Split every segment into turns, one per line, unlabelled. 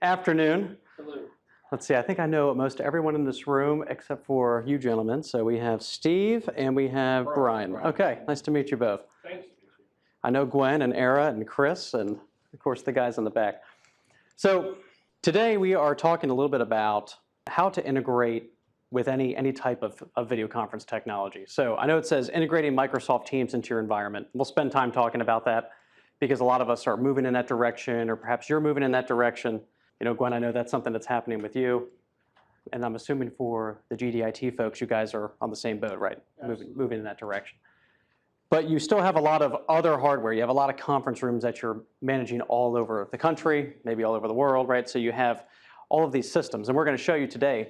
afternoon.
Hello.
Let's see, I think I know most everyone in this room except for you gentlemen. So we have Steve and we have Brian. Okay, nice to meet you both.
Thanks.
I know Gwen and Era and Chris and of course the guys in the back. So today we are talking a little bit about how to integrate with any type of video conference technology. So I know it says integrating Microsoft Teams into your environment. We'll spend time talking about that because a lot of us are moving in that direction, or perhaps you're moving in that direction. You know, Gwen, I know that's something that's happening with you. And I'm assuming for the GDIT folks, you guys are on the same boat, right? Moving in that direction. But you still have a lot of other hardware. You have a lot of conference rooms that you're managing all over the country, maybe all over the world, right? So you have all of these systems. And we're going to show you today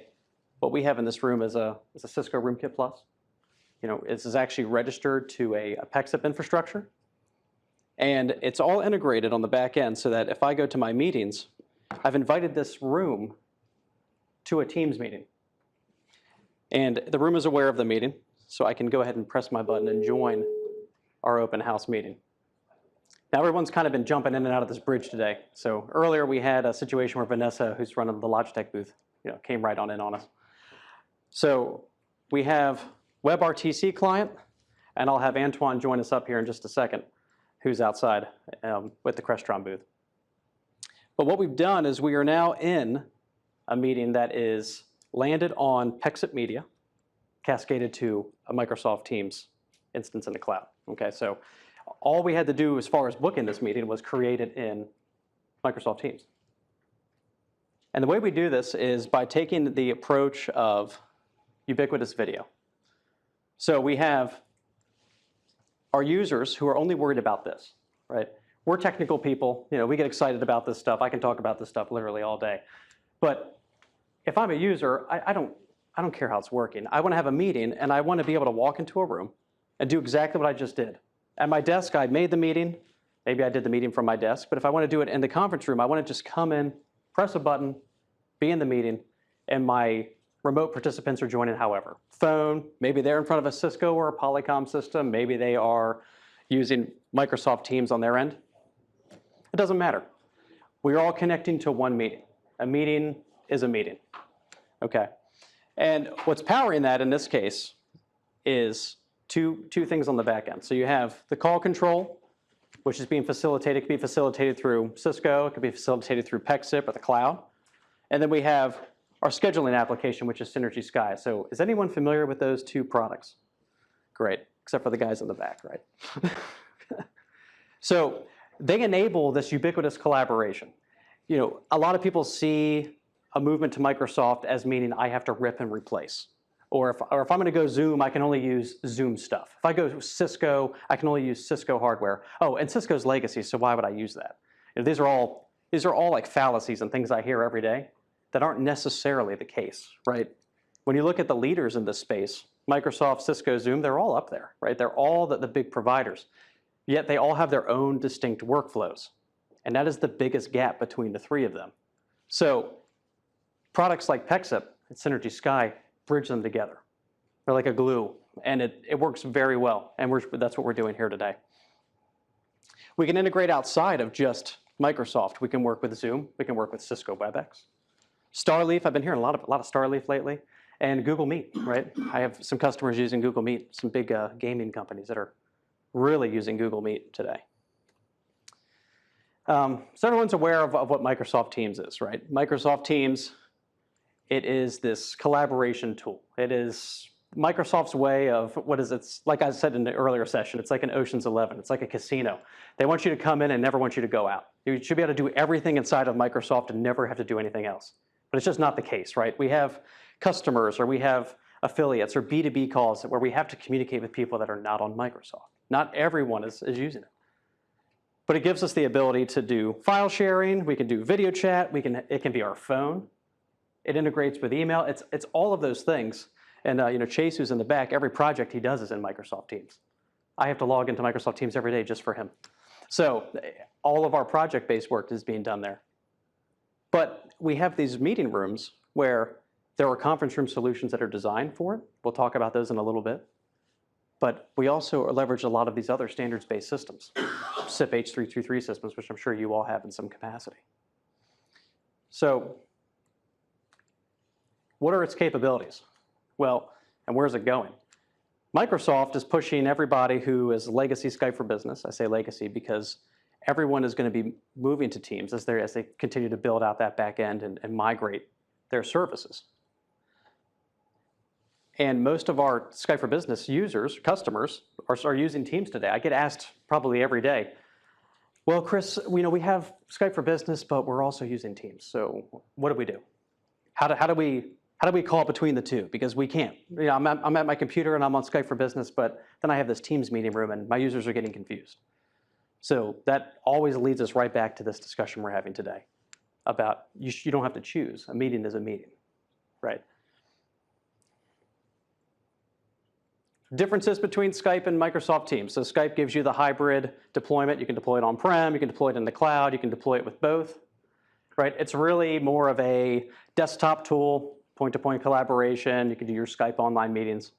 what we have in this room is a Cisco RoomKit Plus. You know, this is actually registered to a PEXIP infrastructure. And it's all integrated on the back end so that if I go to my meetings, I've invited this room to a Teams meeting. And the room is aware of the meeting, so I can go ahead and press my button and join our open house meeting. Now everyone's kind of been jumping in and out of this bridge today. So earlier we had a situation where Vanessa, who's running the Logitech booth, came right on in on us. So we have WebRTC client, and I'll have Antoine join us up here in just a second, who's outside with the Crestron booth. But what we've done is we are now in a meeting that is landed on PEXIP Media, cascaded to a Microsoft Teams instance in the cloud. Okay, so all we had to do as far as booking this meeting was create it in Microsoft Teams. And the way we do this is by taking the approach of ubiquitous video. So we have our users who are only worried about this, right? We're technical people, we get excited about this stuff. I can talk about this stuff literally all day. But if I'm a user, I don't care how it's working. I want to have a meeting and I want to be able to walk into a room and do exactly what I just did. At my desk, I made the meeting. Maybe I did the meeting from my desk, but if I want to do it in the conference room, I want to just come in, press a button, be in the meeting, and my remote participants are joining however. Phone, maybe they're in front of a Cisco or a Polycom system, maybe they are using Microsoft Teams on their end. It doesn't matter. We're all connecting to one meeting. A meeting is a meeting, okay? And what's powering that in this case is two things on the back end. So you have the call control, which is being facilitated. It can be facilitated through Cisco. It can be facilitated through PEXIP or the cloud. And then we have our scheduling application, which is Synergy Sky. So is anyone familiar with those two products? Great, except for the guys in the back, right? So they enable this ubiquitous collaboration. A lot of people see a movement to Microsoft as meaning I have to rip and replace. Or if I'm going to go Zoom, I can only use Zoom stuff. If I go Cisco, I can only use Cisco hardware. Oh, and Cisco's legacy, so why would I use that? These are all like fallacies and things I hear every day that aren't necessarily the case, right? When you look at the leaders in this space, Microsoft, Cisco, Zoom, they're all up there, right? They're all the big providers. Yet they all have their own distinct workflows. And that is the biggest gap between the three of them. So products like PEXIP and Synergy Sky bridge them together. They're like a glue, and it works very well, and that's what we're doing here today. We can integrate outside of just Microsoft. We can work with Zoom. We can work with Cisco WebEx. Starleaf, I've been hearing a lot of Starleaf lately, and Google Meet, right? I have some customers using Google Meet, some big gaming companies that are really using Google Meet today. So everyone's aware of what Microsoft Teams is, right? Microsoft Teams, it is this collaboration tool. It is Microsoft's way of, what is it? It's like I said in the earlier session, it's like an Ocean's 11. It's like a casino. They want you to come in and never want you to go out. You should be able to do everything inside of Microsoft and never have to do anything else. But it's just not the case, right? We have customers or we have affiliates or B2B calls where we have to communicate with people that are not on Microsoft. Not everyone is using it. But it gives us the ability to do file sharing. We can do video chat. It can be our phone. It integrates with email. It's all of those things. And Chase, who's in the back, every project he does is in Microsoft Teams. I have to log into Microsoft Teams every day just for him. So all of our project-based work is being done there. But we have these meeting rooms where there are conference room solutions that are designed for it. We'll talk about those in a little bit. But we also leverage a lot of these other standards-based systems, SIP H323 systems, which I'm sure you all have in some capacity. So what are its capabilities? Well, and where's it going? Microsoft is pushing everybody who is legacy Skype for Business. I say legacy because everyone is going to be moving to Teams as they continue to build out that back end and migrate their services. And most of our Skype for Business users, customers, are using Teams today. I get asked probably every day, well, Chris, we have Skype for Business, but we're also using Teams. So what do we do? How do we call between the two? Because we can't. I'm at my computer and I'm on Skype for Business, but then I have this Teams meeting room and my users are getting confused. So that always leads us right back to this discussion we're having today about you don't have to choose. A meeting is a meeting, right? Differences between Skype and Microsoft Teams. So Skype gives you the hybrid deployment. You can deploy it on-prem, you can deploy it in the cloud, you can deploy it with both, right? It's really more of a desktop tool, point-to-point collaboration. You can do your Skype online meetings.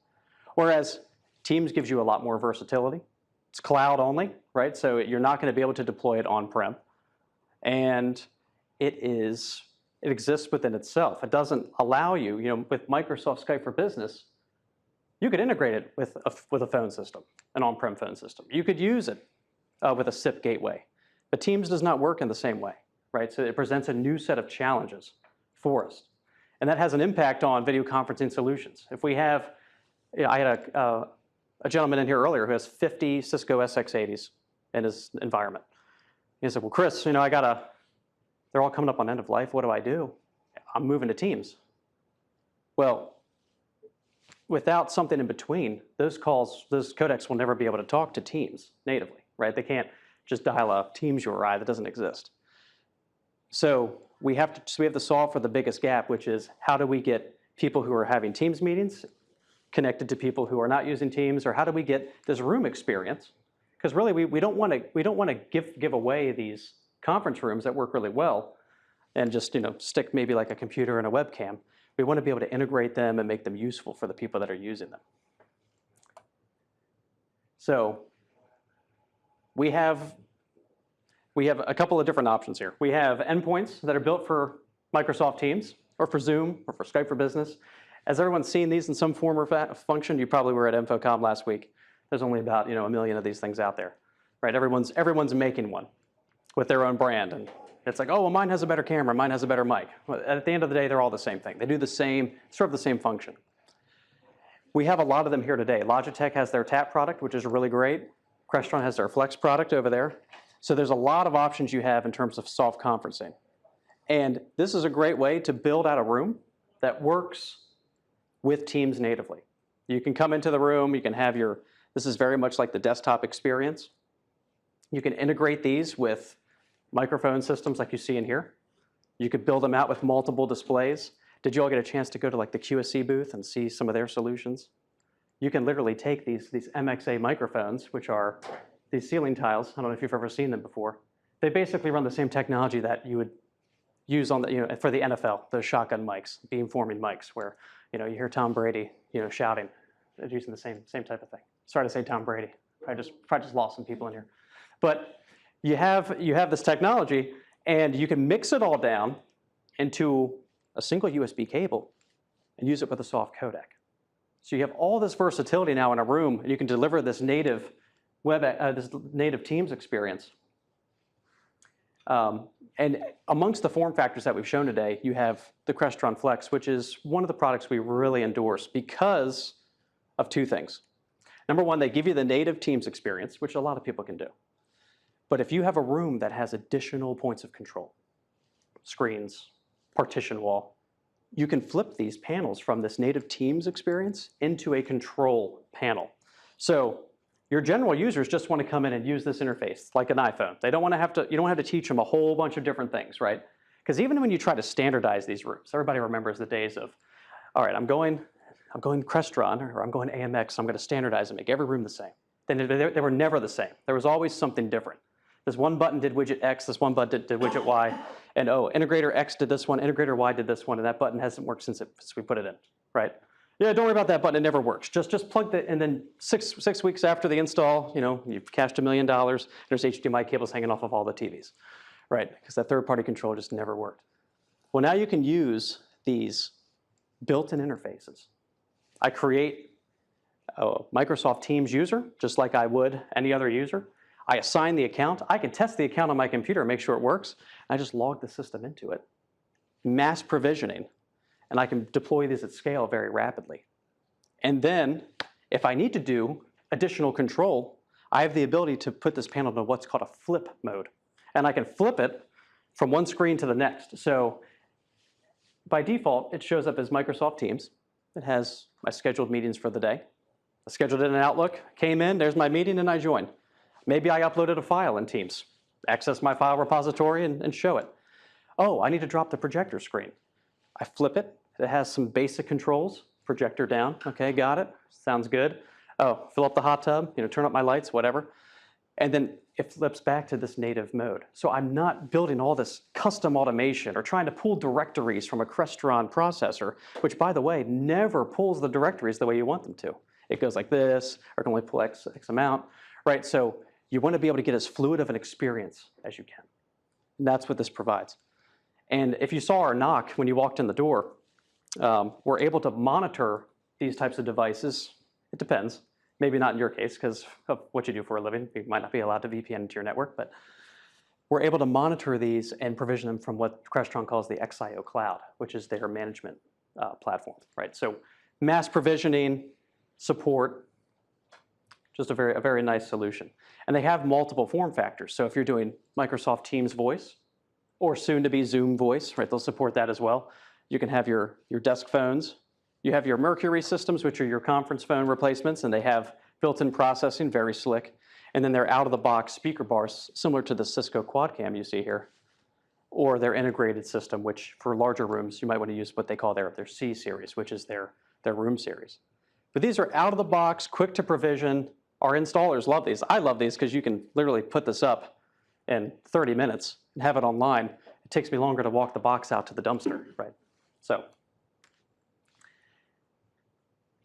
Whereas Teams gives you a lot more versatility. It's cloud only, right? So you're not going to be able to deploy it on-prem. And it exists within itself. It doesn't allow you, with Microsoft Skype for Business, you could integrate it with a phone system, an on-prem phone system. You could use it with a SIP gateway. But Teams does not work in the same way, right? So it presents a new set of challenges for us. And that has an impact on video conferencing solutions. If we have, I had a gentleman in here earlier who has 50 Cisco SX80s in his environment. He said, well, Chris, they're all coming up on end of life. What do I do? I'm moving to Teams. Well, without something in between, those codecs will never be able to talk to Teams natively, right? They can't just dial a Teams URI that doesn't exist. So we have to solve for the biggest gap, which is how do we get people who are having Teams meetings connected to people who are not using Teams, or how do we get this room experience? Because really, we don't want to give away these conference rooms that work really well and just stick maybe like a computer and a webcam. We want to be able to integrate them and make them useful for the people that are using them. So we have a couple of different options here. We have endpoints that are built for Microsoft Teams or for Zoom or for Skype for Business. As everyone's seen these in some form or function, you probably were at InfoComm last week. There's only about 1 million of these things out there, right? Everyone's making one with their own brand, and it's like, oh, well, mine has a better camera, mine has a better mic. Well, at the end of the day, they're all the same thing. They do serve the same function. We have a lot of them here today. Logitech has their Tap product, which is really great. Crestron has their Flex product over there. So there's a lot of options you have in terms of soft conferencing. And this is a great way to build out a room that works with Teams natively. You can come into the room, you can have this is very much like the desktop experience. You can integrate these with microphone systems like you see in here. You could build them out with multiple displays. Did you all get a chance to go to like the QSC booth and see some of their solutions? You can literally take these MXA microphones, which are these ceiling tiles. I don't know if you've ever seen them before. They basically run the same technology that you would use on for the NFL, those shotgun mics, beamforming mics, where you hear Tom Brady shouting. They're using the same type of thing. Sorry to say Tom Brady. I probably just lost some people in here, but you have this technology, and you can mix it all down into a single USB cable and use it with a soft codec. So you have all this versatility now in a room, and you can deliver this native Teams experience. And amongst the form factors that we've shown today, you have the Crestron Flex, which is one of the products we really endorse because of two things. Number one, they give you the native Teams experience, which a lot of people can do. But if you have a room that has additional points of control, screens, partition wall, you can flip these panels from this native Teams experience into a control panel. So your general users just want to come in and use this interface like an iPhone. They don't want to you don't have to teach them a whole bunch of different things, right? Because even when you try to standardize these rooms, everybody remembers the days of, all right, I'm going Crestron or I'm going AMX, I'm going to standardize and make every room the same. Then they were never the same. There was always something different. This one button did widget X, this one button did widget Y, and integrator X did this one, integrator Y did this one, and that button hasn't worked since we put it in, right? Yeah, don't worry about that button, it never works. Just plug that, and then six weeks after the install, you've cashed $1 million, there's HDMI cables hanging off of all the TVs, right? Because that third-party control just never worked. Well, now you can use these built-in interfaces. I create a Microsoft Teams user, just like I would any other user. I assign the account. I can test the account on my computer and make sure it works. I just log the system into it. Mass provisioning. And I can deploy these at scale very rapidly. And then, if I need to do additional control, I have the ability to put this panel into what's called a flip mode. And I can flip it from one screen to the next. So by default, it shows up as Microsoft Teams. It has my scheduled meetings for the day. I scheduled it in Outlook, came in, there's my meeting, and I join. Maybe I uploaded a file in Teams. Access my file repository and show it. Oh, I need to drop the projector screen. I flip it. It has some basic controls. Projector down. Okay, got it. Sounds good. Oh, fill up the hot tub, turn up my lights, whatever. And then it flips back to this native mode. So I'm not building all this custom automation or trying to pull directories from a Crestron processor, which, by the way, never pulls the directories the way you want them to. It goes like this, or can only pull X amount, right? So you want to be able to get as fluid of an experience as you can. And that's what this provides. And if you saw our knock when you walked in the door, we're able to monitor these types of devices. It depends. Maybe not in your case because of what you do for a living. You might not be allowed to VPN into your network, but we're able to monitor these and provision them from what Crestron calls the XIO cloud, which is their management platform, right? So mass provisioning, support, just a very nice solution. And they have multiple form factors. So if you're doing Microsoft Teams voice or soon to be Zoom voice, right, they'll support that as well. You can have your desk phones. You have your Mercury systems, which are your conference phone replacements, and they have built-in processing, very slick. And then they're out-of-the-box speaker bars, similar to the Cisco Quadcam you see here, or their integrated system, which for larger rooms, you might want to use what they call their C series, which is their room series. But these are out-of-the-box, quick to provision. Our installers love these. I love these because you can literally put this up in 30 minutes and have it online. It takes me longer to walk the box out to the dumpster, right?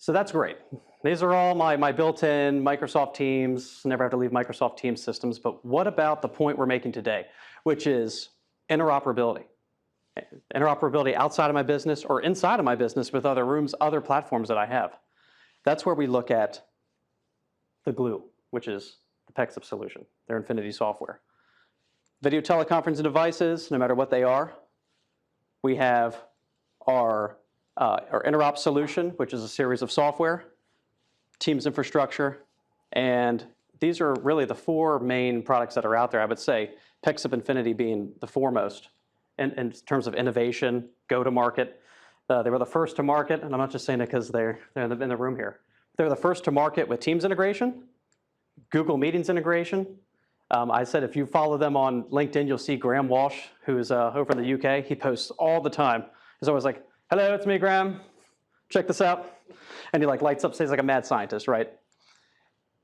So that's great. These are all my built-in Microsoft Teams, never have to leave Microsoft Teams systems, but what about the point we're making today, which is interoperability? Interoperability outside of my business or inside of my business with other rooms, other platforms that I have. That's where we look at the glue, which is the PEXIP solution, their Infinity software. Video teleconferencing devices, no matter what they are. We have our Interop solution, which is a series of software, Teams infrastructure, and these are really the four main products that are out there. I would say PEXIP Infinity being the foremost in terms of innovation, go-to-market. They were the first to market, and I'm not just saying it because they're in the room here. They're the first to market with Teams integration, Google Meetings integration. I said if you follow them on LinkedIn, you'll see Graham Walsh, who's over in the UK. He posts all the time. He's always like, hello, it's me, Graham. Check this out. And he lights up, stays like a mad scientist, right?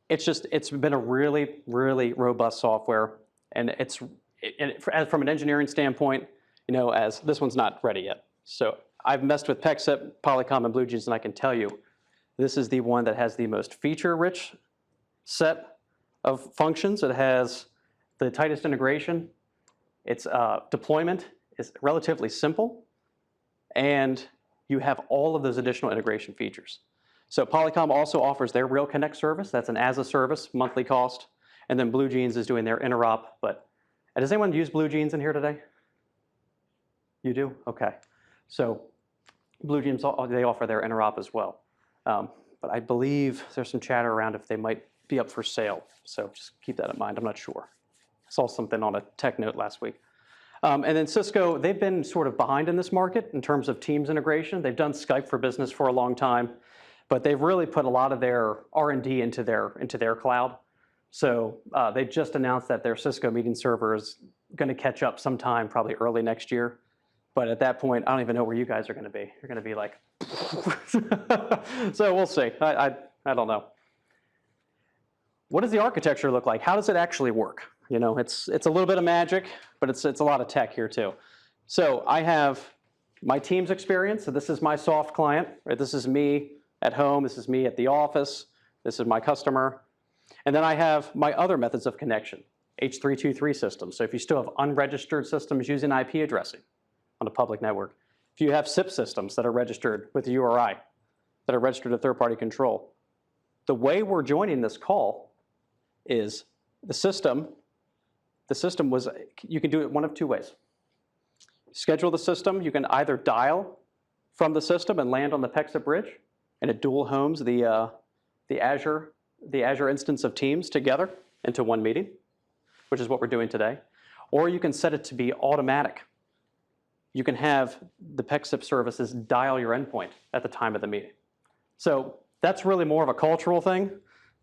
It's been a really, really robust software. And from an engineering standpoint, as this one's not ready yet. So I've messed with PEXIP, Polycom, and BlueJeans, and I can tell you, this is the one that has the most feature-rich set of functions. It has the tightest integration. Its deployment is relatively simple. And you have all of those additional integration features. So Polycom also offers their Real Connect service. That's an as-a-service, monthly cost. And then BlueJeans is doing their Interop. But does anyone use BlueJeans in here today? You do? OK. So BlueJeans, they offer their Interop as well. But I believe there's some chatter around if they might be up for sale. So just keep that in mind. I'm not sure. I saw something on a tech note last week. And then Cisco, they've been sort of behind in this market in terms of Teams integration. They've done Skype for Business for a long time, but they've really put a lot of their R&D into their cloud. So they just announced that their Cisco meeting server is going to catch up sometime, probably early next year. But at that point, I don't even know where you guys are going to be. You're going to be like, so we'll see. I don't know. What does the architecture look like? How does it actually work? It's a little bit of magic, but it's a lot of tech here too. So I have my Teams experience. So this is my soft client. Right? This is me at home. This is me at the office. This is my customer. And then I have my other methods of connection, H323 systems. So if you still have unregistered systems using IP addressing, on a public network. If you have SIP systems that are registered with the URI, that are registered to third-party control, the way we're joining this call is the system was, you can do it one of two ways. Schedule the system, you can either dial from the system and land on the PEXA bridge, and it dual homes the Azure instance of Teams together into one meeting, which is what we're doing today. Or you can set it to be automatic. You can have the PEXA services dial your endpoint at the time of the meeting. So that's really more of a cultural thing.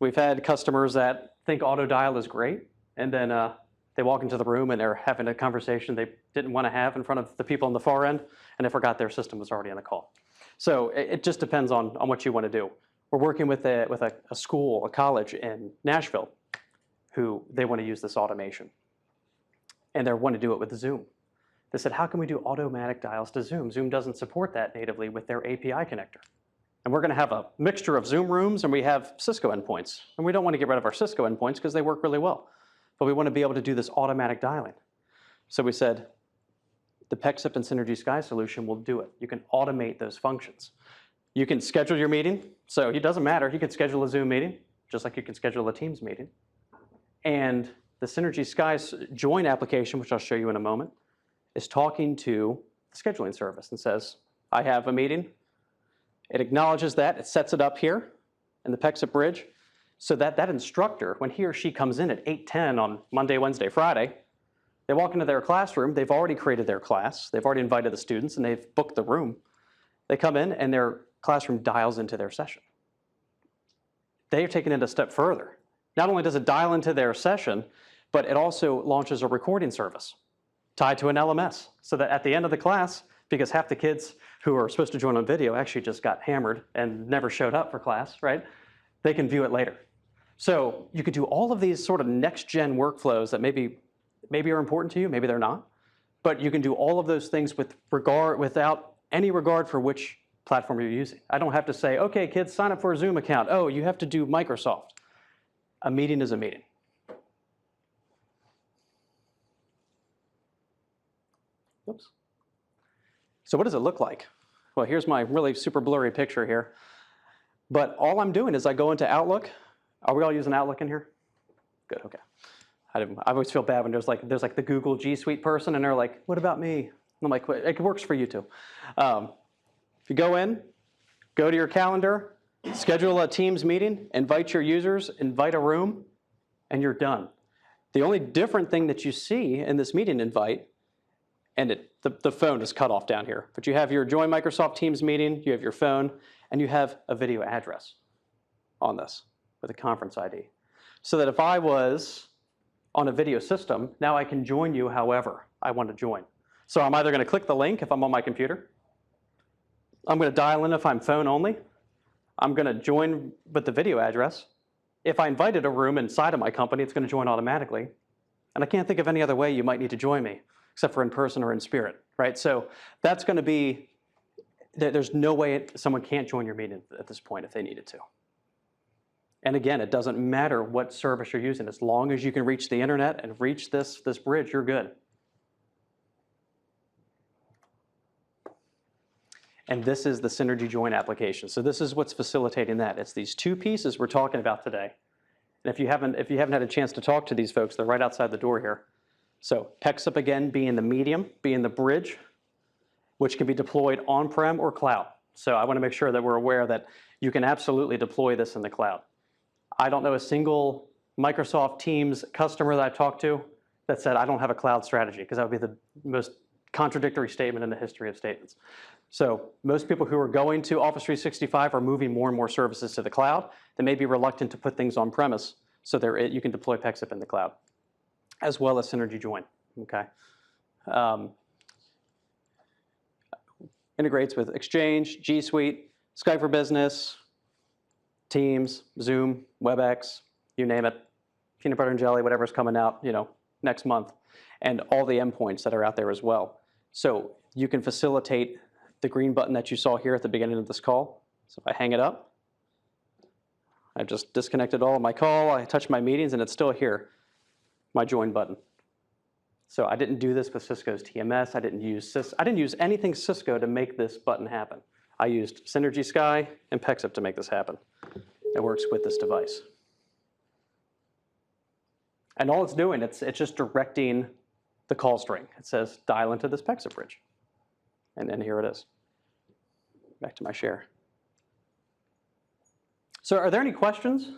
We've had customers that think auto dial is great, and then they walk into the room and they're having a conversation they didn't want to have in front of the people on the far end, and they forgot their system was already on the call. So it just depends on what you want to do. We're working with a school, a college in Nashville, who they want to use this automation. And they want to do it with Zoom. They said, how can we do automatic dials to Zoom? Zoom doesn't support that natively with their API connector. And we're going to have a mixture of Zoom rooms, and we have Cisco endpoints. And we don't want to get rid of our Cisco endpoints because they work really well. But we want to be able to do this automatic dialing. So we said, the PEXIP and Synergy Sky solution will do it. You can automate those functions. You can schedule your meeting. So it doesn't matter. You can schedule a Zoom meeting, just like you can schedule a Teams meeting. And the Synergy Sky's join application, which I'll show you in a moment, is talking to the scheduling service and says, I have a meeting. It acknowledges that. It sets it up here in the PEXIP bridge so that that instructor, when he or she comes in at 8:10 on Monday, Wednesday, Friday, they walk into their classroom. They've already created their class. They've already invited the students, and they've booked the room. They come in, and their classroom dials into their session. They're taking it a step further. Not only does it dial into their session, but it also launches a recording service tied to an LMS, so that at the end of the class, because half the kids who are supposed to join on video actually just got hammered and never showed up for class, right? They can view it later. So you could do all of these sort of next-gen workflows that maybe are important to you, maybe they're not, but you can do all of those things without any regard for which platform you're using. I don't have to say, okay, kids, sign up for a Zoom account. Oh, you have to do Microsoft. A meeting is a meeting. Oops. So what does it look like? Well, here's my really super blurry picture here. But all I'm doing is I go into Outlook. Are we all using Outlook in here? Good, okay. I always feel bad when there's like the Google G Suite person, and they're like, what about me? And I'm like, well, it works for you too. If you go in, go to your calendar, schedule a Teams meeting, invite your users, invite a room, and you're done. The only different thing that you see in this meeting invite, and the phone is cut off down here, but you have your Join Microsoft Teams meeting, you have your phone, and you have a video address on this with a conference ID. So that if I was on a video system, now I can join you however I want to join. So I'm either going to click the link if I'm on my computer. I'm going to dial in if I'm phone only. I'm going to join with the video address. If I invited a room inside of my company, it's going to join automatically. And I can't think of any other way you might need to join me, except for in person or in spirit, right? So that's going to be, there's no way someone can't join your meeting at this point if they needed to. And again, it doesn't matter what service you're using. As long as you can reach the internet and reach this bridge, you're good. And this is the Synergy Join application. So this is what's facilitating that. It's these two pieces we're talking about today. And if you haven't had a chance to talk to these folks, they're right outside the door here. So PEXIP again being the medium, being the bridge, which can be deployed on-prem or cloud. So I want to make sure that we're aware that you can absolutely deploy this in the cloud. I don't know a single Microsoft Teams customer that I've talked to that said, I don't have a cloud strategy, because that would be the most contradictory statement in the history of statements. So most people who are going to Office 365 are moving more and more services to the cloud. They may be reluctant to put things on premise, so you can deploy PEXIP in the cloud, as well as Synergy Join, okay? Integrates with Exchange, G Suite, Skype for Business, Teams, Zoom, WebEx, you name it, peanut butter and jelly, whatever's coming out, next month, and all the endpoints that are out there as well. So you can facilitate the green button that you saw here at the beginning of this call. So if I hang it up, I've just disconnected all of my call, I touch my meetings, and it's still here, my join button. So I didn't do this with Cisco's TMS. I didn't use anything Cisco to make this button happen. I used Synergy Sky and Pexip to make this happen. It works with this device. And all it's doing, it's just directing the call string. It says dial into this Pexip bridge. And then here it is. Back to my share. So are there any questions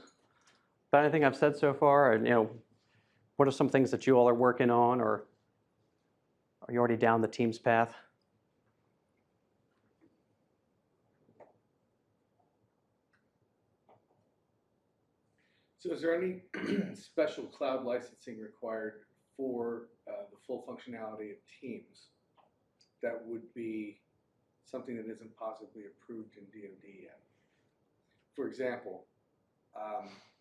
about anything I've said so far? Or, what are some things that you all are working on, or are you already down the Teams path?
So is there any special cloud licensing required for the full functionality of Teams that would be something that isn't possibly approved in DoD yet? For example,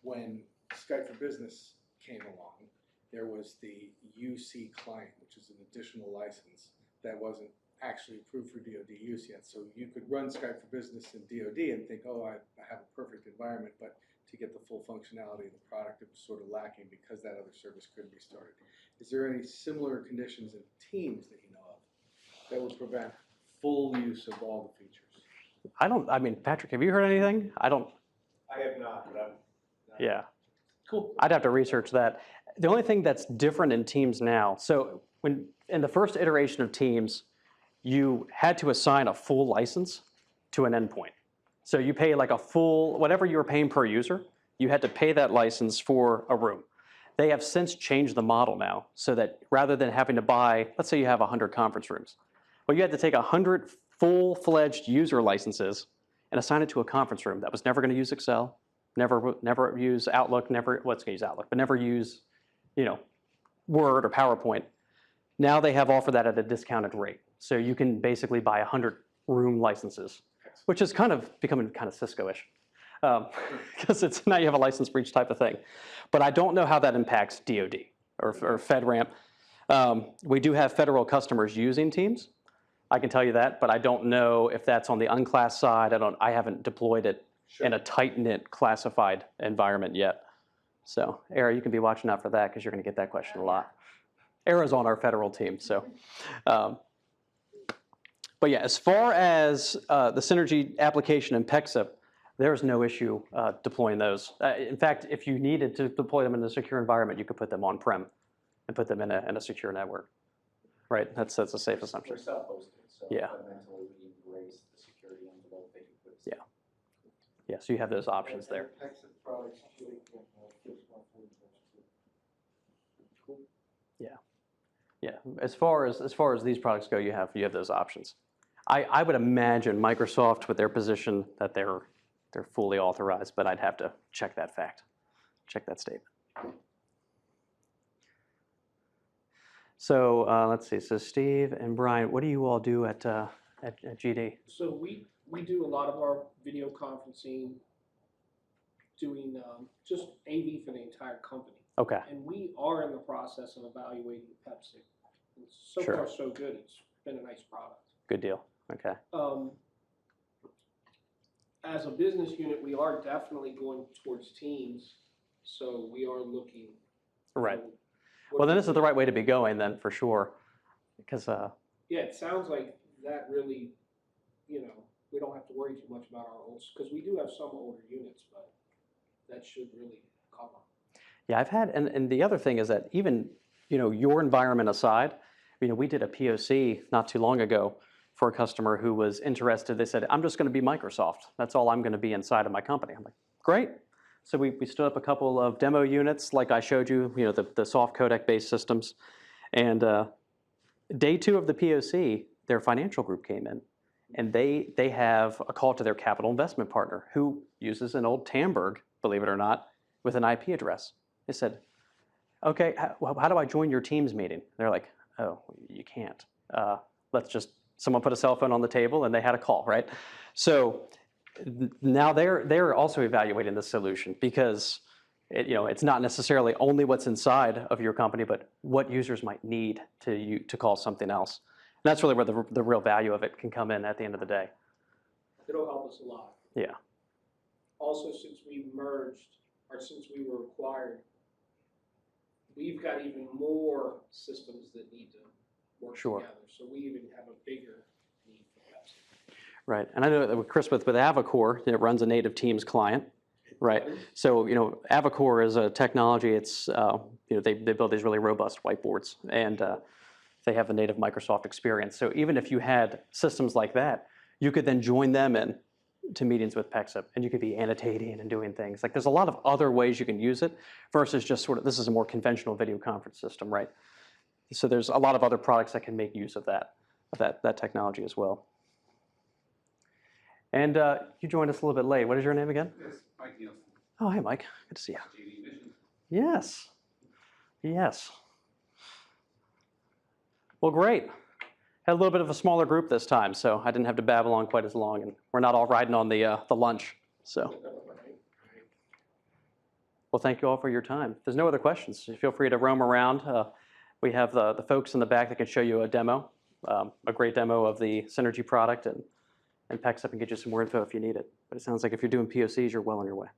when Skype for Business came along, there was the UC client, which is an additional license that wasn't actually approved for DoD use yet. So you could run Skype for Business in DoD and think, oh, I have a perfect environment, but to get the full functionality of the product, it was sort of lacking because that other service couldn't be started. Is there any similar conditions in Teams that you know of that would prevent full use of all the features?
I mean, Patrick, have you heard anything? I have
not, but I'm not.
Yeah.
Cool.
I'd have to research that. The only thing that's different in Teams now, so in the first iteration of Teams, you had to assign a full license to an endpoint. So you pay like a full, whatever you were paying per user, you had to pay that license for a room. They have since changed the model now so that rather than having to buy, let's say you have 100 conference rooms, well, you had to take 100 full-fledged user licenses and assign it to a conference room that was never going to use Excel, never use Outlook, never use, Word or PowerPoint. Now they have offered that at a discounted rate. So you can basically buy 100 room licenses, which is kind of becoming kind of Cisco-ish. Because now you have a license for each type of thing. But I don't know how that impacts DoD or FedRAMP. We do have federal customers using Teams. I can tell you that, but I don't know if that's on the unclassed side. I haven't deployed it in a tight-knit classified environment yet. So, Era, you can be watching out for that because you're going to get that question a lot. Era's on our federal team, so. But yeah, as far as the Synergy application in Pexip, there's no issue deploying those. In fact, if you needed to deploy them in a secure environment, you could put them on-prem and put them in a secure network. Right, that's a safe assumption.
We're self-hosted, so
yeah.
fundamentally we embrace the security envelope that you put.
Yeah. Yeah, so you have those options there. Yeah. Yeah. As far as these products go, you have those options. I would imagine Microsoft with their position that they're fully authorized, but I'd have to check that fact, check that statement. So let's see. So Steve and Brian, what do you all do at GD?
So we do a lot of our video conferencing, doing just AV for the entire company.
Okay.
And we are in the process of evaluating Pepsi. And so
Sure.
far, so good. It's been a nice product.
Good deal. Okay.
As a business unit, we are definitely going towards Teams. So we are looking.
Right. Well, then this is the right way to be going then, for sure. Because
yeah, it sounds like that really, we don't have to worry too much about our old, because we do have some older units, but that should really cover.
Yeah, I've had, and the other thing is that even, your environment aside, we did a POC not too long ago for a customer who was interested. They said, I'm just going to be Microsoft. That's all I'm going to be inside of my company. I'm like, great. So we stood up a couple of demo units, like I showed you, the soft codec-based systems. And day 2 of the POC, their financial group came in, and they have a call to their capital investment partner who uses an old Tamberg, believe it or not, with an IP address. They said, okay, how do I join your Teams meeting? They're like, oh, you can't. Someone put a cell phone on the table and they had a call, right? So now they're also evaluating the solution because it's not necessarily only what's inside of your company, but what users might need to call something else. And that's really where the real value of it can come in at the end of the day.
It'll help us a lot.
Yeah.
Also, since we merged, or since we were acquired, we've got even more systems that need to work
Sure.
together. So we even have a bigger need for Pepsi.
Right, and I know that with Chris, with Avacor, it runs a native Teams client, right? So, Avacor is a technology, it's, they build these really robust whiteboards, and they have the native Microsoft experience. So even if you had systems like that, you could then join them in to meetings with PEXIP, and you could be annotating and doing things. Like, there's a lot of other ways you can use it versus just sort of, this is a more conventional video conference system, right? So there's a lot of other products that can make use of that technology as well. And you joined us a little bit late. What is your name again?
Yes, Mike Nielsen,
Oh, hi, Mike. Good to see you.
JD Mission.
Yes. Yes. Well, great. Had a little bit of a smaller group this time, so I didn't have to babble on quite as long, and we're not all riding on the lunch. So, well, thank you all for your time. If there's no other questions, feel free to roam around. We have the folks in the back that can show you a demo, a great demo of the Synergy product, and PEXIP and get you some more info if you need it. But it sounds like if you're doing POCs, you're well on your way.